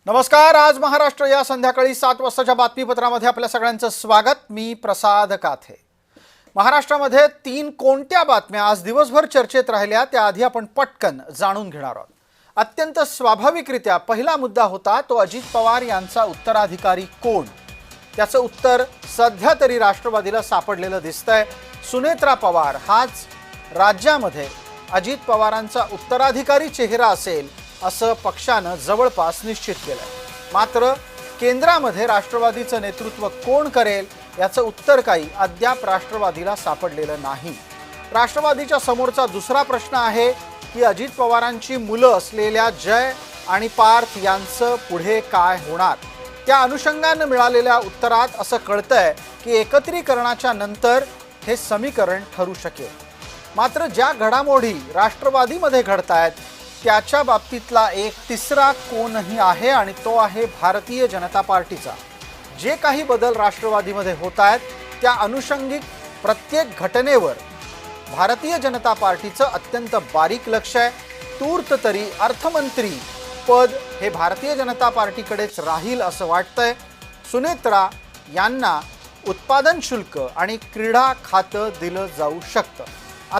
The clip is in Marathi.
नमस्कार। आज महाराष्ट्र या संध्याकाळी 7 वाजताच्या बातमीपत्रामध्ये आपल्या सगळ्यांचं स्वागत। मी प्रसाद काथे। महाराष्ट्रामध्ये 3 कोणत्या बातम्या आज दिवसभर चर्चेत राहिल्या त्याआधी आपण पटकन जाणून घेणार आहोत। अत्यंत स्वाभाविकरित्या पहिला मुद्दा होता तो अजित पवार यांचा उत्तराधिकारी कोण। त्याचं उत्तर सध्या तरी राष्ट्रवादीला सापडलेलं दिसतंय। सुनेत्रा पवार हाच राज्यामध्ये अजित पवारांचा उत्तराधिकारी चेहरा असेल असं पक्षानं जवळपास निश्चित केलंय। मात्र केंद्रामध्ये राष्ट्रवादीचं नेतृत्व कोण करेल याचं उत्तर काही अद्याप राष्ट्रवादीला सापडलेलं नाही। राष्ट्रवादीच्या समोरचा दुसरा प्रश्न आहे की अजित पवारांची मुलं असलेल्या जय आणि पार्थ यांचं पुढे काय होणार। त्या अनुषंगानं मिळालेल्या उत्तरात असं कळतंय की एकत्रीकरणाच्या नंतर हे समीकरण ठरू शकेल। मात्र ज्या घडामोडी राष्ट्रवादीमध्ये घडतायत त्याच्या बाबतीतला एक तिसरा कोणही आहे आणि तो आहे भारतीय जनता पार्टीचा। जे काही बदल राष्ट्रवादीमध्ये होत आहेत त्या अनुषंगिक प्रत्येक घटनेवर भारतीय जनता पार्टीचं अत्यंत बारीक लक्ष आहे। तूर्त तरी अर्थमंत्री पद हे भारतीय जनता पार्टीकडेच राहील असं वाटतंय। सुनेत्रा यांना उत्पादन शुल्क आणि क्रीडा खातं दिलं जाऊ शकतं।